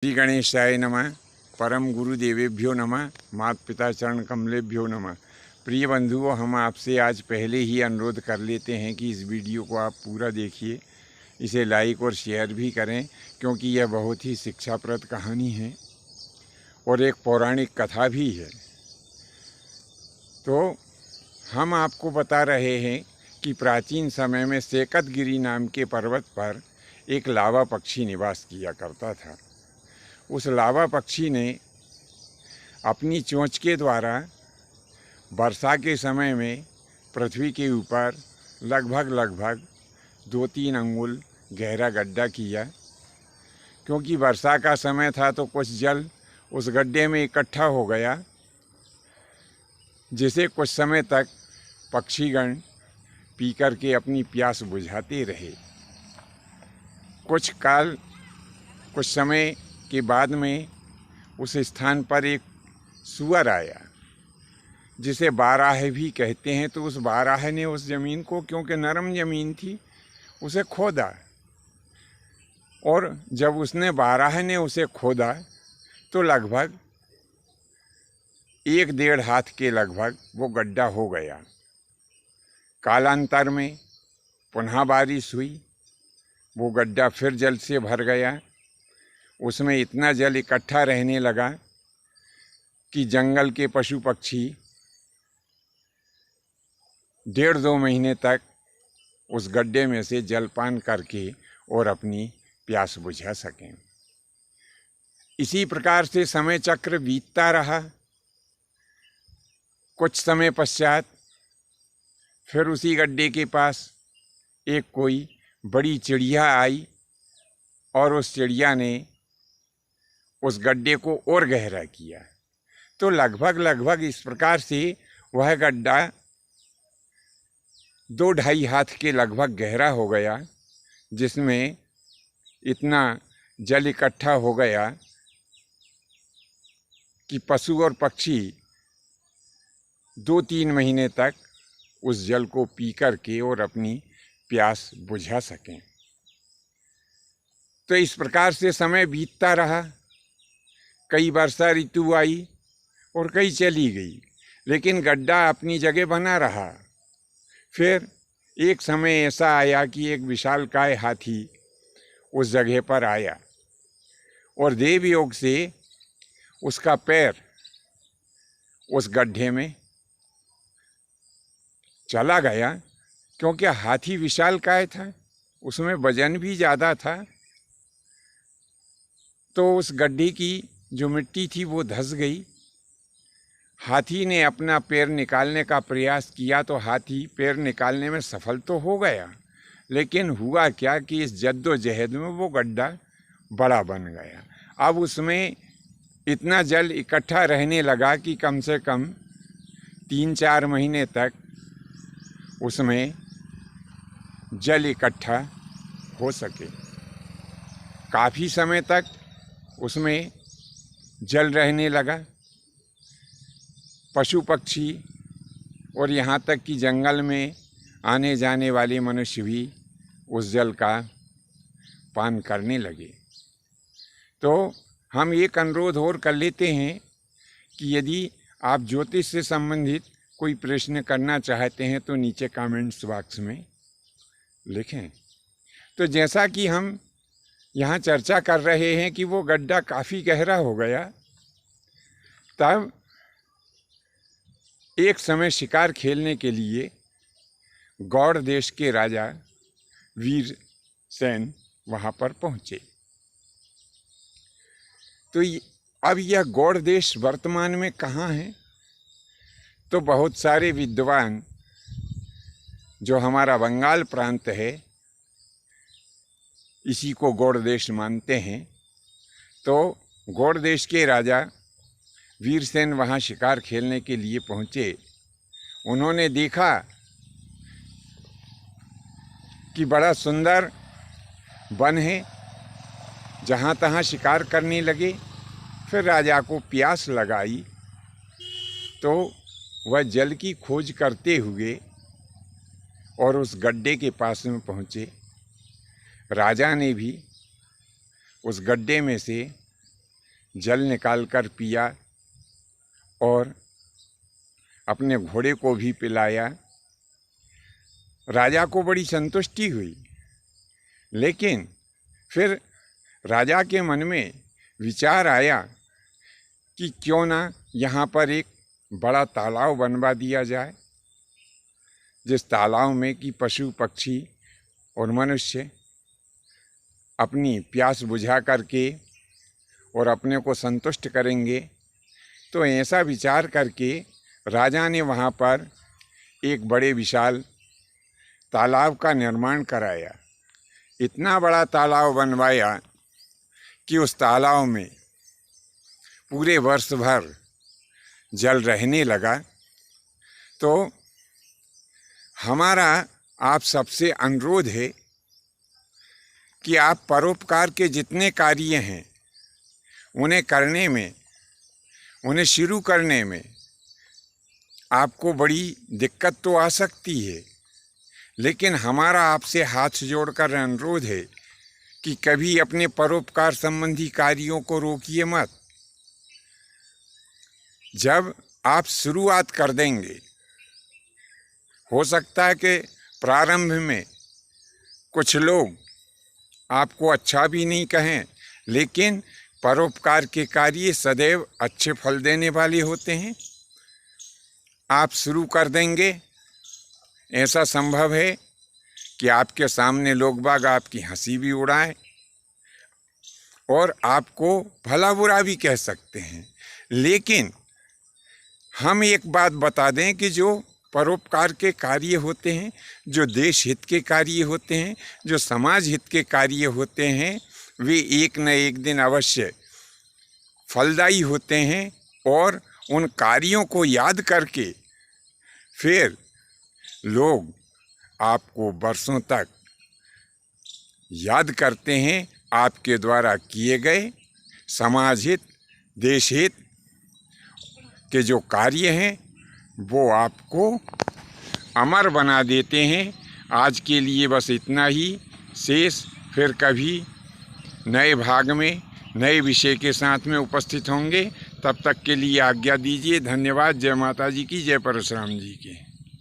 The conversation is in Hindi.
श्री गणेशाय नमः। परम गुरुदेवेभ्यो नमः। माता पिता चरण कमलेभ्यो नमः। प्रिय बंधुओं, हम आपसे आज पहले ही अनुरोध कर लेते हैं कि इस वीडियो को आप पूरा देखिए, इसे लाइक और शेयर भी करें, क्योंकि यह बहुत ही शिक्षाप्रद कहानी है और एक पौराणिक कथा भी है। तो हम आपको बता रहे हैं कि प्राचीन समय में सेकतगिरी नाम के पर्वत पर एक लावा पक्षी निवास किया करता था। उस लावा पक्षी ने अपनी चोंच के द्वारा वर्षा के समय में पृथ्वी के ऊपर लगभग 2-3 अंगुल गहरा गड्ढा किया। क्योंकि वर्षा का समय था तो कुछ जल उस गड्ढे में इकट्ठा हो गया, जिसे कुछ समय तक पक्षीगण पी कर के अपनी प्यास बुझाते रहे। कुछ समय के बाद में उस स्थान पर एक सूअर आया, जिसे बाराह भी कहते हैं। तो उस बाराह ने उस ज़मीन को, क्योंकि नरम ज़मीन थी, उसे खोदा। और जब बाराह ने उसे खोदा तो लगभग 1-1.5 हाथ के लगभग वो गड्ढा हो गया। कालांतर में पुनः बारिश हुई, वो गड्ढा फिर जल से भर गया। उसमें इतना जल इकट्ठा रहने लगा कि जंगल के पशु पक्षी 1.5-2 महीने तक उस गड्ढे में से जलपान करके और अपनी प्यास बुझा सकें। इसी प्रकार से समय चक्र बीतता रहा। कुछ समय पश्चात फिर उसी गड्ढे के पास एक कोई बड़ी चिड़िया आई और उस चिड़िया ने उस गड्ढे को और गहरा किया। तो लगभग इस प्रकार से वह गड्ढा 2-2.5 हाथ के लगभग गहरा हो गया, जिसमें इतना जल इकट्ठा हो गया कि पशु और पक्षी 2-3 महीने तक उस जल को पी कर के और अपनी प्यास बुझा सकें। तो इस प्रकार से समय बीतता रहा। कई वर्षा ऋतु आई और कई चली गई, लेकिन गड्ढा अपनी जगह बना रहा। फिर एक समय ऐसा आया कि एक विशालकाय हाथी उस जगह पर आया और देव योग से उसका पैर उस गड्ढे में चला गया। क्योंकि हाथी विशालकाय था, उसमें वजन भी ज़्यादा था। तो उस गड्ढे की जो मिट्टी थी वो धंस गई। हाथी ने अपना पैर निकालने का प्रयास किया तो हाथी पैर निकालने में सफल तो हो गया, लेकिन हुआ क्या कि इस जद्दोजहद में वो गड्ढा बड़ा बन गया। अब उसमें इतना जल इकट्ठा रहने लगा कि कम से कम 3-4 महीने तक उसमें जल इकट्ठा हो सके। काफ़ी समय तक उसमें जल रहने लगा। पशु पक्षी और यहाँ तक कि जंगल में आने जाने वाले मनुष्य भी उस जल का पान करने लगे। तो हम एक अनुरोध और कर लेते हैं कि यदि आप ज्योतिष से संबंधित कोई प्रश्न करना चाहते हैं तो नीचे कमेंट्स बॉक्स में लिखें। तो जैसा कि हम यहाँ चर्चा कर रहे हैं कि वो गड्ढा काफ़ी गहरा हो गया, तब एक समय शिकार खेलने के लिए गौड़ देश के राजा वीरसेन वहाँ पर पहुँचे। तो अब यह गौड़ देश वर्तमान में कहाँ है? तो बहुत सारे विद्वान जो हमारा बंगाल प्रांत है, इसी को गौड़ देश मानते हैं। तो गौड़ देश के राजा वीरसेन वहाँ शिकार खेलने के लिए पहुँचे। उन्होंने देखा कि बड़ा सुंदर वन है, जहाँ तहाँ शिकार करने लगे। फिर राजा को प्यास लगाई तो वह जल की खोज करते हुए और उस गड्ढे के पास में पहुँचे। राजा ने भी उस गड्ढे में से जल निकालकर पिया और अपने घोड़े को भी पिलाया। राजा को बड़ी संतुष्टि हुई, लेकिन फिर राजा के मन में विचार आया कि क्यों ना यहाँ पर एक बड़ा तालाब बनवा दिया जाए, जिस तालाब में कि पशु पक्षी और मनुष्य अपनी प्यास बुझा करके और अपने को संतुष्ट करेंगे। तो ऐसा विचार करके राजा ने वहाँ पर एक बड़े विशाल तालाब का निर्माण कराया। इतना बड़ा तालाब बनवाया कि उस तालाब में पूरे वर्ष भर जल रहने लगा। तो हमारा आप सबसे अनुरोध है कि आप परोपकार के जितने कार्य हैं उन्हें करने में, उन्हें शुरू करने में आपको बड़ी दिक्कत तो आ सकती है, लेकिन हमारा आपसे हाथ जोड़कर अनुरोध है कि कभी अपने परोपकार संबंधी कार्यों को रोकिए मत। जब आप शुरुआत कर देंगे, हो सकता है कि प्रारंभ में कुछ लोग आपको अच्छा भी नहीं कहें, लेकिन परोपकार के कार्य सदैव अच्छे फल देने वाले होते हैं। आप शुरू कर देंगे, ऐसा संभव है कि आपके सामने लोग बाग आपकी हंसी भी उड़ाएं और आपको भला बुरा भी कह सकते हैं। लेकिन हम एक बात बता दें कि जो परोपकार के कार्य होते हैं, जो देश हित के कार्य होते हैं, जो समाज हित के कार्य होते हैं, वे एक न एक दिन अवश्य फलदायी होते हैं। और उन कार्यों को याद करके फिर लोग आपको बरसों तक याद करते हैं। आपके द्वारा किए गए समाज हित, देश हित के जो कार्य हैं वो आपको अमर बना देते हैं। आज के लिए बस इतना ही। शेष फिर कभी नए भाग में नए विषय के साथ में उपस्थित होंगे। तब तक के लिए आज्ञा दीजिए। धन्यवाद। जय माता जी की, जय परशुराम जी की।